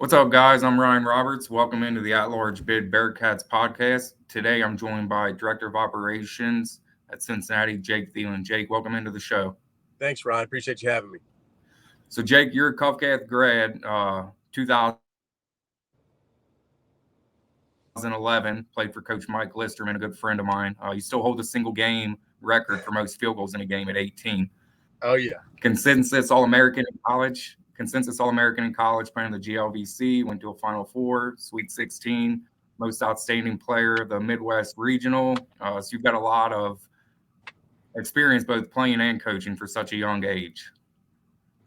What's up, guys? I'm Ryan Roberts. Welcome into the At Large Bid Bearcats podcast. Today, I'm joined by Director of Operations at Cincinnati, Jake Thelen. Jake, welcome into the show. Thanks, Ryan. Appreciate you having me. So, Jake, you're a Covcath grad, 2011, played for Coach Mike Listerman, a good friend of mine. You still hold the single game record for most field goals in a game at 18. Oh, yeah. Consensus All-American in college. Playing the GLVC, went to a Final Four, Sweet 16, most outstanding player of the Midwest Regional. So you've got a lot of experience both playing and coaching for such a young age.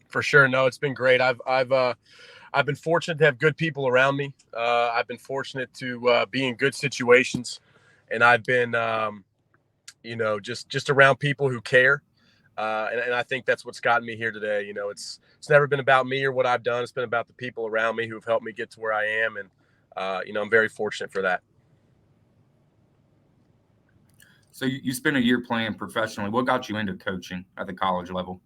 For sure. No, it's been great. I've been fortunate to have good people around me. I've been fortunate to be in good situations, and I've been, just around people who care. And I think that's what's gotten me here today. You know, it's never been about me or what I've done. It's been about the people around me who've helped me get to where I am. And, I'm very fortunate for that. So you spent a year playing professionally. What got you into coaching at the college level?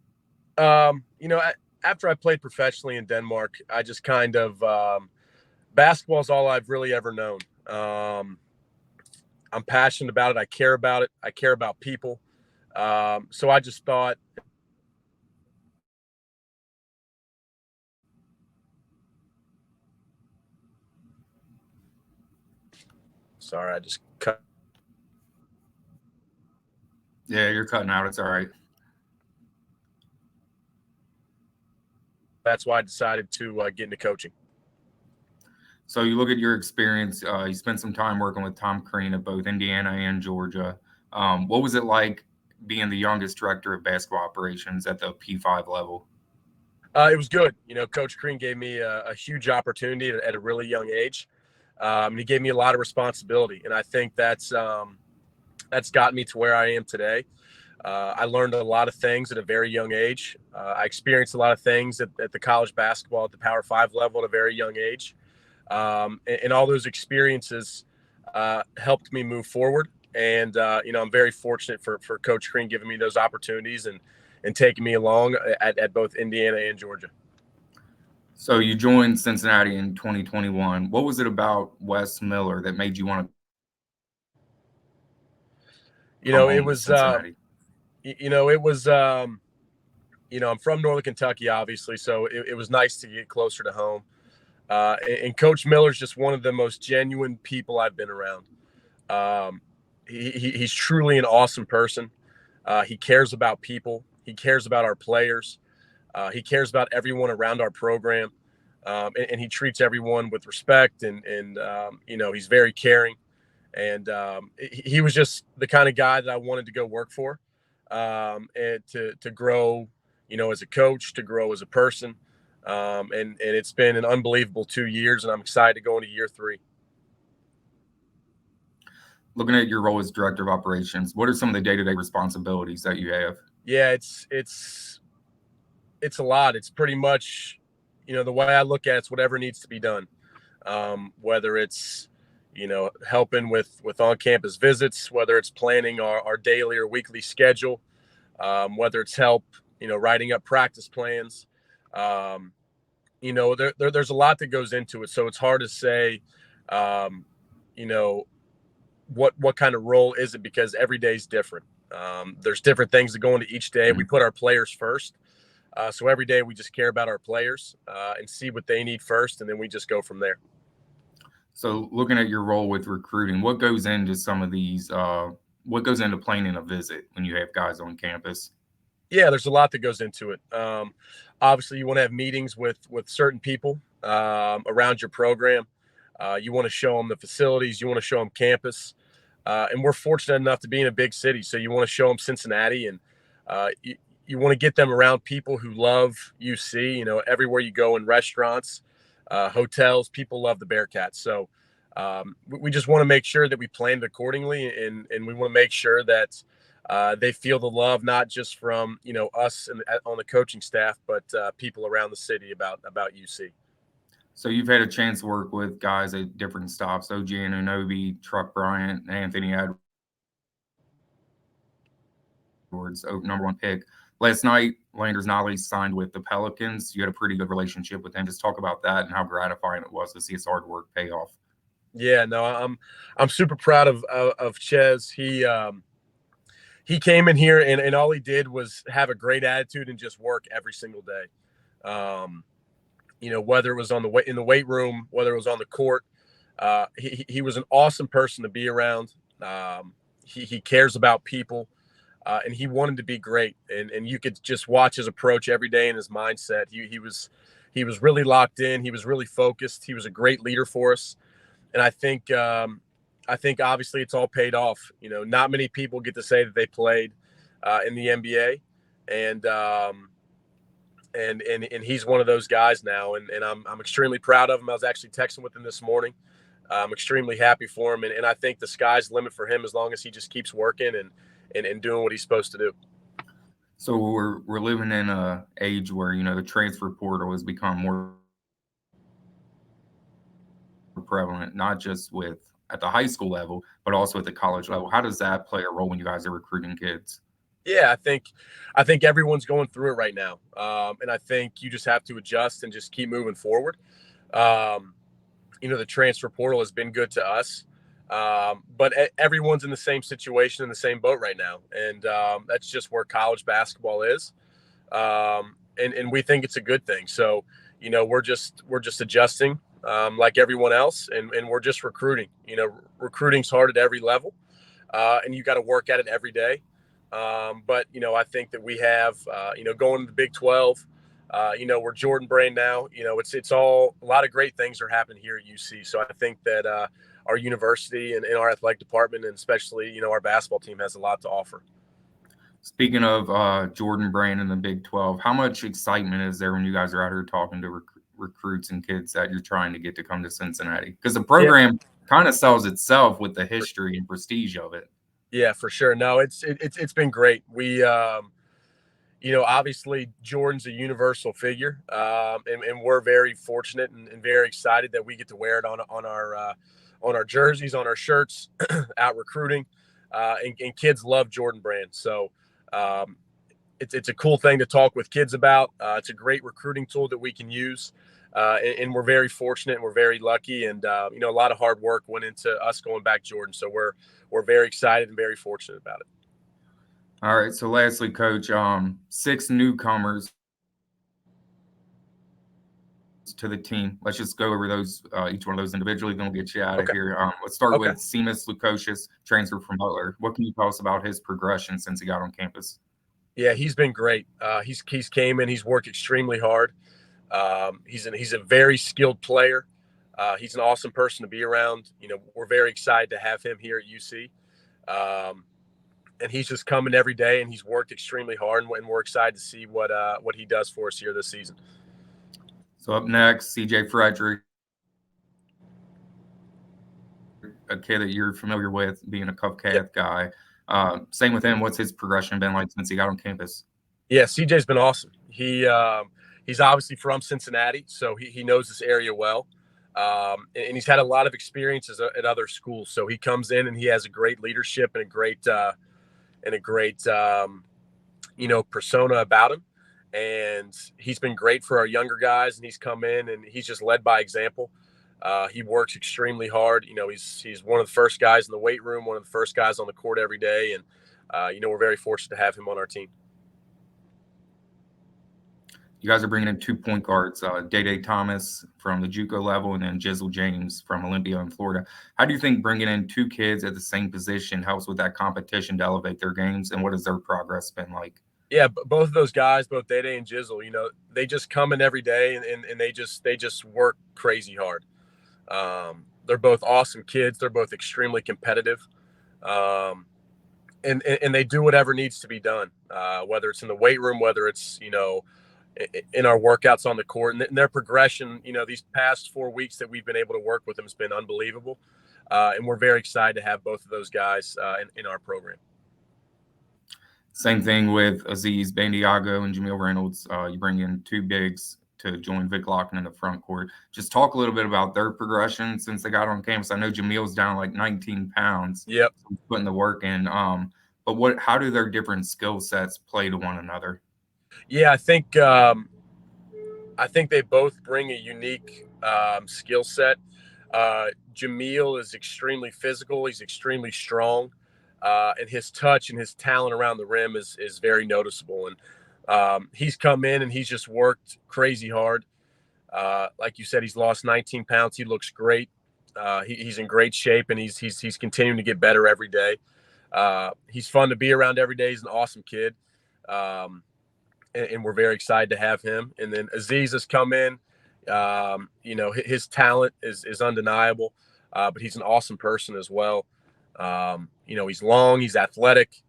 After I played professionally in Denmark, I just kind of basketball is all I've really ever known. I'm passionate about it. I care about it. I care about people. So I just thought, sorry, I just cut. Yeah, you're cutting out. It's all right. That's why I decided to get into coaching. So you look at your experience. You spent some time working with Tom Crean at both Indiana and Georgia. What was it like being the youngest director of basketball operations at the P5 level? It was good. Coach Crean gave me a huge opportunity at a really young age. He gave me a lot of responsibility, and I think that's gotten me to where I am today. I learned a lot of things at a very young age. I experienced a lot of things at the college basketball at the Power 5 level at a very young age. And all those experiences helped me move forward. And, I'm very fortunate for Coach Crean giving me those opportunities and taking me along at both Indiana and Georgia. So you joined Cincinnati in 2021. What was it about Wes Miller that made you want to it was Cincinnati? I'm from Northern Kentucky, obviously, so it was nice to get closer to home. And Coach Miller's just one of the most genuine people I've been around. He's truly an awesome person. He cares about people. He cares about our players. He cares about everyone around our program. And he treats everyone with respect. And he's very caring. And he was just the kind of guy that I wanted to go work for, and to grow, as a coach, to grow as a person. And it's been an unbelievable 2 years, and I'm excited to go into year 3. Looking at your role as director of operations, what are some of the day-to-day responsibilities that you have? Yeah, it's a lot. It's pretty much, the way I look at it's whatever needs to be done. Whether it's, helping with on-campus visits, whether it's planning our daily or weekly schedule, whether it's help, writing up practice plans. There's a lot that goes into it. So it's hard to say, what kind of role is it, because every day is different. There's different things that go into each day. We put our players first. So every day we just care about our players and see what they need first. And then we just go from there. So looking at your role with recruiting, what goes into some of these, what goes into planning a visit when you have guys on campus? Yeah, there's a lot that goes into it. Obviously, you want to have meetings with certain people around your program. You want to show them the facilities. You want to show them campus. And we're fortunate enough to be in a big city. So you want to show them Cincinnati, and you want to get them around people who love UC. Everywhere you go, in restaurants, hotels, people love the Bearcats. So we just want to make sure that we planned accordingly, and we want to make sure that they feel the love, not just from us and on the coaching staff, but people around the city about UC. So you've had a chance to work with guys at different stops: OG Anunoby, Truck Bryant, Anthony Edwards, number 1 pick. Last night, Landers Nolly signed with the Pelicans. You had a pretty good relationship with him. Just talk about that and how gratifying it was to see his hard work pay off. Yeah, no, I'm super proud of Ches. He came in here and all he did was have a great attitude and just work every single day. Whether it was in the weight room, whether it was on the court, he was an awesome person to be around. He cares about people, and he wanted to be great. And you could just watch his approach every day and his mindset. He was really locked in. He was really focused. He was a great leader for us. And I think obviously it's all paid off. Not many people get to say that they played in the NBA, and he's one of those guys now. And I'm extremely proud of him. I was actually texting with him this morning. I'm extremely happy for him, and I think the sky's the limit for him as long as he just keeps working and doing what he's supposed to do. So we're living in a age where the transfer portal has become more prevalent, not just at the high school level, but also at the college level. How does that play a role when you guys are recruiting kids? Yeah, I think everyone's going through it right now, and I think you just have to adjust and just keep moving forward. The transfer portal has been good to us, but everyone's in the same situation, in the same boat right now, and that's just where college basketball is, and we think it's a good thing. So we're just adjusting. Like everyone else, and we're just recruiting. Recruiting's hard at every level, and you got to work at it every day. But I think that we have, going to the Big 12. We're Jordan Brand now. It's all a lot of great things are happening here at UC. So I think that our university and our athletic department, and especially our basketball team, has a lot to offer. Speaking of Jordan Brand and the Big 12, how much excitement is there when you guys are out here talking to recruits and kids that you're trying to get to come to Cincinnati? Because the program kind of sells itself with the history and prestige of it. Yeah, for sure. No, it's been great. We, obviously Jordan's a universal figure, and we're very fortunate and very excited that we get to wear it on our jerseys, on our shirts, out recruiting, and kids love Jordan Brand. So it's a cool thing to talk with kids about. It's a great recruiting tool that we can use. And we're very fortunate and we're very lucky. And, a lot of hard work went into us going back Jordan. So we're very excited and very fortunate about it. All right. So lastly, Coach, 6 newcomers to the team. Let's just go over those, each one of those individually, then we'll get you out of here. Let's start with Seamus Lucious, transfer from Butler. What can you tell us about his progression since he got on campus? Yeah, he's been great. He's came in, he's worked extremely hard. He's a very skilled player. He's an awesome person to be around. We're very excited to have him here at UC. And he's just coming every day, and he's worked extremely hard, and we're excited to see what he does for us here this season. So up next, CJ Frederick, a kid that you're familiar with, being a Cupcake guy. Same with him. What's his progression been like since he got on campus? Yeah, CJ's been awesome. He's obviously from Cincinnati, so he knows this area well. And he's had a lot of experiences at other schools. So he comes in and he has a great leadership and a great persona about him. And he's been great for our younger guys, and he's come in and he's just led by example. He works extremely hard. He's one of the first guys in the weight room, one of the first guys on the court every day. And, we're very fortunate to have him on our team. You guys are bringing in 2 point guards, DayDay Thomas from the JUCO level, and then Jizzle James from Olympia in Florida. How do you think bringing in 2 kids at the same position helps with that competition to elevate their games, and what has their progress been like? Yeah, both of those guys, both DayDay and Jizzle, they just come in every day and they just work crazy hard. They're both awesome kids. They're both extremely competitive. And they do whatever needs to be done, whether it's in the weight room, whether it's, in our workouts on the court, and their progression, these past 4 weeks that we've been able to work with them has been unbelievable. And we're very excited to have both of those guys in our program. Same thing with Aziz, Bandiago, and Jamil Reynolds. You bring in 2 bigs to join Vic Locken in the front court. Just talk a little bit about their progression since they got on campus. I know Jamil's down like 19 pounds. Yep. Putting the work in. But how do their different skill sets play to one another? Yeah, I think they both bring a unique skill set. Jamil is extremely physical. He's extremely strong, and his touch and his talent around the rim is very noticeable. And he's come in and he's just worked crazy hard. Like you said, he's lost 19 pounds. He looks great. He's in great shape, and he's continuing to get better every day. He's fun to be around every day. He's an awesome kid. And we're very excited to have him. And then Aziz has come in. His talent is undeniable, but he's an awesome person as well. He's long, he's athletic,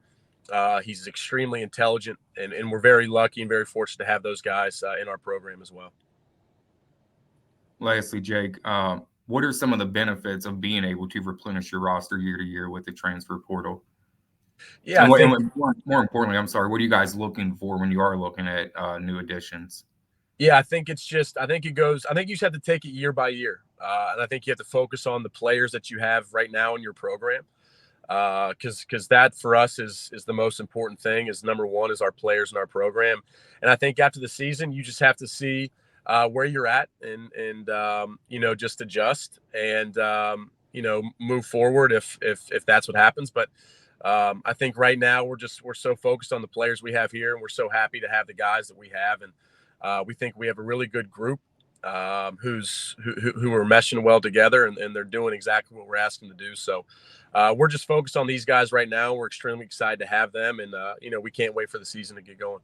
he's extremely intelligent, and we're very lucky and very fortunate to have those guys in our program as well. Lastly, Jake, what are some of the benefits of being able to replenish your roster year to year with the transfer portal? Yeah, and more importantly, I'm sorry, what are you guys looking for when you are looking at new additions? Yeah, I think you just have to take it year by year. And I think you have to focus on the players that you have right now in your program. Because that for us is the most important thing. Is number one is our players in our program. And I think after the season, you just have to see where you're at and just adjust and move forward if that's what happens. But I think right now we're so focused on the players we have here, and we're so happy to have the guys that we have, and we think we have a really good group who are meshing well together, and they're doing exactly what we're asking to do. So we're just focused on these guys right now. We're extremely excited to have them, and we can't wait for the season to get going.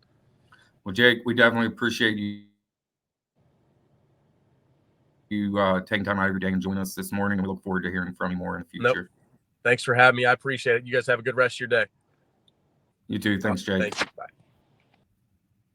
Well, Jake, we definitely appreciate you taking time out of your day and joining us this morning, and we look forward to hearing from you more in the future. Nope. Thanks for having me. I appreciate it. You guys have a good rest of your day. You too. Thanks, Jake. Thank you.